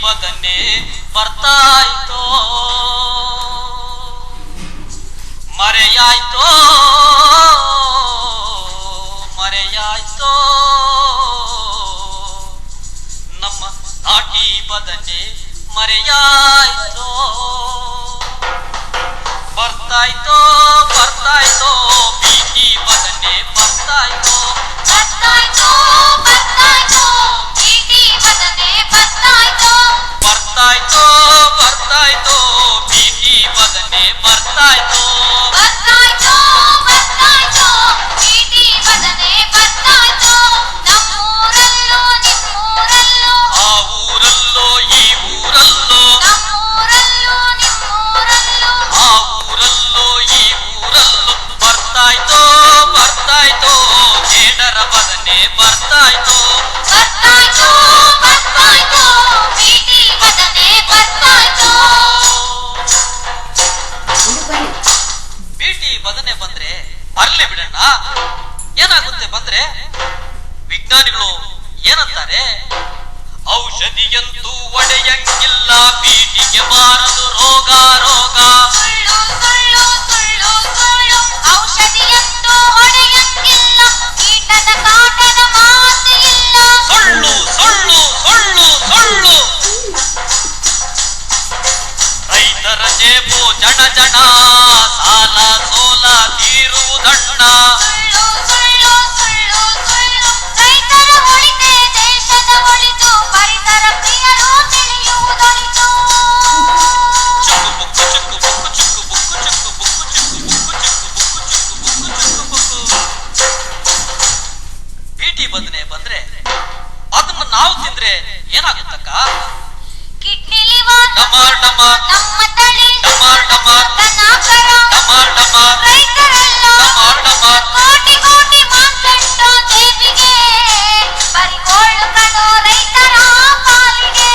ಬದನೆ ಬರ್ತಾಯ್ತೋ ಮರೆಯಾಯ್ತೋ ಮರೆಯಾಯ್ತೋ ನಮ್ಮ ನಾಟಿ ಬದನೆ ಮರೆಯಾಯ್ತೋ ಬರ್ತಾಯ್ತೋ ಬರ್ತಾಯ್ತೋ ಬೀಟಿ ಬದನೆ ಬರ್ತಾಯ್ತೋ ಬರ್ತಾಯ್ತೋ ಬರ್ತಾಯ್ತೋ ಬೀಟಿ ಬದನೆ ಬರ್ತಾಯ್ತೋ ಬರ್ತಾಯ್ತೋ ಬರ್ತಾಯ್ತೋ ಬೀಟಿ ಬದನೆ ಬರ್ತಾಯ್ತೋ ಬರ್ತಾಯ್ತೋ ಬರ್ತಾಯ್ತೋ ಬೀಟಿ ಬದನೆ ಬರ್ತಾಯ್ತೋ ನಮ್ಮೂರಲ್ಲೋ ನಿಮ್ಮೂರಲ್ಲೋ ಆ ಊರಲ್ಲೋ ಈ ಊರಲ್ಲೋ ನಮ್ಮೂರಲ್ಲೋ ನಿಮ್ಮೂರಲ್ಲೋ ಆ ಊರಲ್ಲೋ ಈ ಊರಲ್ಲೋ ಬರ್ತಾಯ್ತೋ ಬರ್ತಾಯ್ತೋ ಬೇಡರ ಬದನೆ ಬರ್ತಾಯ್ತೋ ಬರ್ತಾಯ್ತೋ ಬರ್ತಾಯ್ತೋ ಬೀಟಿ ಬದನೆ ಬರ್ತಾಯ್ತೋ ಬೀಟಿ ಬದನೆ ಬಂದ್ರೆ ಬರ್ಲಿ ಬಿಡಣ್ಣ ಏನಾಗುತ್ತೆ ಬಂದ್ರೆ ವಿಜ್ಞಾನಿಗಳು ಏನಂತಾರೆ ಔಷಧಿಯಂತೂ ಒಡೆಯಂಗಿಲ್ಲ ಬೀಟಿಗೆ ಬಾರದು ರೋಗ ರೋಗ ಸುಳ್ಳು ಸುಳ್ಳು ಸುಳ್ಳು ಸುಳ್ಳು ಔಷಧಿಯಂತೂ ಹೊಡೆಯಂಗಿಲ್ಲ ಕೀಟದ ಕಾಟದ ಮಾತು ಇಲ್ಲ ಸುಳ್ಳು ಸುಳ್ಳು ಸುಳ್ಳು ಸುಳ್ಳು ರೈತರ ಜೇಬು ಜಣ ಜಣ ಸಾಲ ಸೋಲ ತೀರುವುದಣ್ಣ ಸುಳ್ಳು ಸುಳ್ಳು ಸುಳ್ಳು ಸುಳ್ಳು ರೈತರ ಒಳಿತೆ ದೇಶದ ಒಳಿತು ಪರಿಸರ ಪ್ರಿಯರು ತಿಳಿಯುವುದೊಳಿತು ಚುಕ್ಕು ಬುಕ್ಕು ಚುಕ್ಕು ಬುಕ್ಕು ಚುಕ್ಕು ಬುಕ್ಕು ಚುಕ್ಕು ಬುಕ್ಕು ಚುಕ್ಕು ಬುಕ್ಕು ಚುಕ್ಕು ಬುಕ್ಕು ಚುಕ್ಕು ಬುಕ್ಕು ಚುಕ್ಕು ಬುಕ್ಕು ಬೀಟಿ ಬದನೆ ಬಂದ್ರೆ ಅದನ್ನ ನಾವು ತಿಂದ್ರೆ ಏನಾಗುತ್ತಕ್ಕ ಕಿಡ್ನಿ ಲಿವರ್ ಡಮಾರ್ ಡಮಾರ್ ನಮ್ಮ ತಳಿ ಡಮಾರ್ ಡಮಾರ್ ದನಕರ ಡಮಾರ್ ಡಮಾರ್ ರೈತರೆಲ್ಲ ಡಮಾರ್ ಡಮಾರ್ ಕೋಟಿ ಕೋಟಿ ಮಾರ್ಕೆಟ್ಟು ಜೇಬಿಗೆ ಬರಿಗೋಳು ಕಣೋ ರೈತರ ಪಾಲಿಗೆ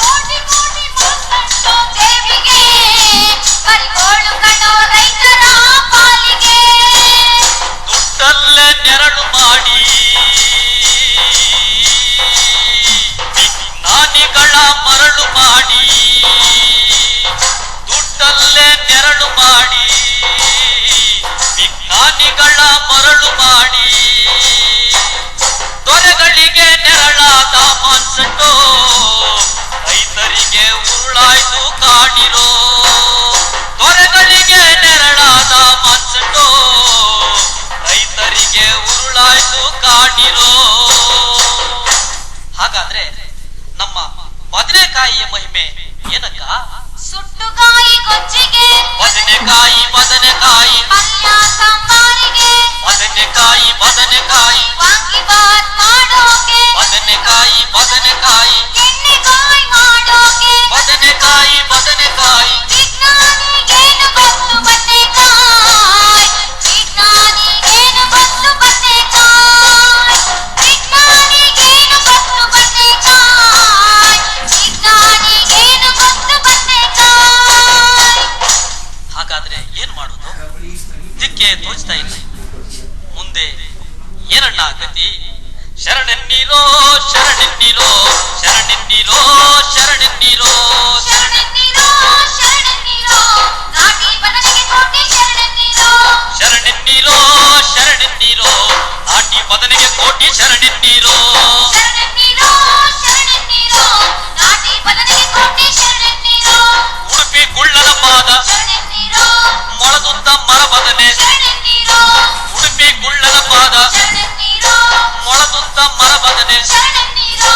ಕೋಟಿ ಕೋಟಿ ಮಾರ್ಕೆಟ್ಟು ಜೇಬಿಗೆ ಬರಿಗೋಳು ಕಣೋ ರೈತರ ಪಾಲಿಗೆ ದುಡ್ಡಲ್ಲೇ ನೆರಳು ಮಾಡಿ ವಿಜ್ಞಾನಿಗಳ ಮರಳು ಮಾಡಿ ದುಡ್ಡಲ್ಲೇ ನೆರಳು ಮಾಡಿ ವಿಜ್ಞಾನಿಗಳ ಮರಳು ಮಾಡಿ ದೊರೆಗಳಿಗೆ ನೆರಳಾದ ಮಾನ್ಸೆಂಟೋ ರೈತರಿಗೆ ಉರುಳಾಯ್ತು ಕಾಣಿರೋ ದೊರೆಗಳಿಗೆ ನೆರಳಾದ ಮಾನ್ಸೆಂಟೋ ರೈತರಿಗೆ ಉರುಳಾಯ್ತು ಕಾಣಿರೋ ಹಾಗಾದ್ರೆ ನಮ್ಮ ಬದನೆಕಾಯಿಯ ಮಹಿಮೆ ಏನಕ್ಕ ಸುಟ್ಟುಗಾಯಿ ಗೊಜ್ಜಿಗೆ ಬದನೆಕಾಯಿ ಬದನೆಕಾಯಿ ಪಲ್ಯ ಸಾಂಬಾರಿಗೆ ಬದನೆಕಾಯಿ ಬದನೆಕಾಯಿ ವಾಂಗಿಬಾತ್ ಮಾಡೋಕೆ ಬದನೆಕಾಯಿ ಬದನೆಕಾಯಿ ಎಣ್ಣೆಗಾಯಿ ಮಾಡೋಕೆ ಬದನೆಕಾಯಿ ಬದನೆಕಾಯಿ ವಿಜ್ಞಾನಿಗೇನು ಗೊತ್ತು ಬದನೆಕಾಯಿ ವಿಜ್ಞಾನಿಗೇನು ಗೊತ್ತು ಬದನೆಕಾಯಿ ವಿಜ್ಞಾನಿಗೇನು ಗೊತ್ತು ಬದನೆಕಾಯಿ ವಿಜ್ಞಾನಿಗೇನು ಗೊತ್ತು ಬದನೆಕಾಯಿ ಹಾಗಾದ್ರೆ ಏನ್ ಮಾಡೋದು ದಿಕ್ಕೆ ತೋಚ್ತಾ ಇಲ್ಲ ಮುಂದೆ ಏನಣ್ಣ ಗತಿ ಶರಣೆನ್ನೀರೋ ಶರಣೆನ್ನೀರೋ ಶರಣೆನ್ನೀರೋ ಶರಣೆನ್ನೀರೋ ಶರಣೆನ್ನೀರೋ ಶರಣೆನ್ನೀರೋ ನಾಟಿ ಬದನೆಗೆ ಕೋಟಿ ಶರಣೆನ್ನೀರೋ ಶರಣೆನ್ನೀರೋ ಶರಣೆನ್ನೀರೋ ನಾಟಿ ಬದನೆಗೆ ಕೋಟಿ ಶರಣೆನ್ನೀರೋ ಶರಣೆನ್ನೀರೋ ಶರಣೆನ್ನೀರೋ ನಾಟಿ ಬದನೆಗೆ ಕೋಟಿ ಶರಣೆನ್ನೀರೋ ಉಡುಪಿ ಗುಳ್ಳನ ಪಾದ ಶರಣೆನ್ನೀರೋ ಮೊಳದುದ್ದ ಮರ ಬದನೆ ಶರಣೆನ್ನೀರೋ ಉಡುಪಿ ಗುಳ್ಳನ ಪಾದ ಶರಣೆನ್ನೀರೋ ಮೊಳದುದ್ದ ಮರ ಬದನೆ ಶರಣೆನ್ನೀರೋ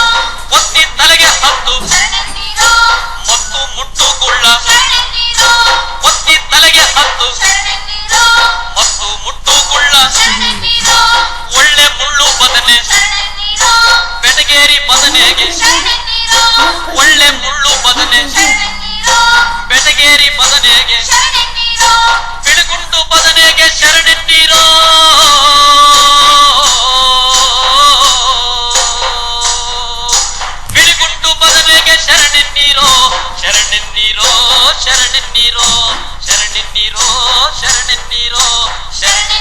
ಒತ್ತಿ ತಲೆಗೆ ಹತ್ತು ಶರಣೆನ್ನೀರೋ ಮತ್ತು ಮುಟ್ಟು ಗುಳ್ಳ ಶರಣೆನ್ನೀರೋ ಒತ್ತಿ ತಲೆಗೆ ಹತ್ತು ಶರಣೆನ್ನೀರೋ ಮತ್ತು ಮುಟ್ಟು ಗುಳ್ಳ ಶರಣೆನ್ನೀರೋ ಒಳ್ಳೆ ಮುಳ್ಳು ಬದನೆ ಶರಣೆನ್ನೀರೋ ಬೆಟಗೇರಿ ಬದನೆಗೆ ಶರಣೆನ್ನೀರೋ ಒಳ್ಳೆ ಮುಳ್ಳು ಬದನೆ ಶರಣೆನ್ನೀರೋ ಬೆಟಗೇರಿ ಬದನೆಗೆ ಶರಣೆನ್ನೀರೋ ಬಿಳುಗುಂಡು ಬದನೆಗೆ ಶರಣೆನ್ನೀರೋ ಬಿಳುಗುಂಡು ಬದನೆಗೆ ಶರಣೆನ್ನೀರೋ ಶರಣೆನ್ನೀರೋ ಶರಣೆನ್ನೀರೋ ಶರಣೆನ್ನೀರೋ ಶರಣೆನ್ನೀರೋ ಶರಣೆ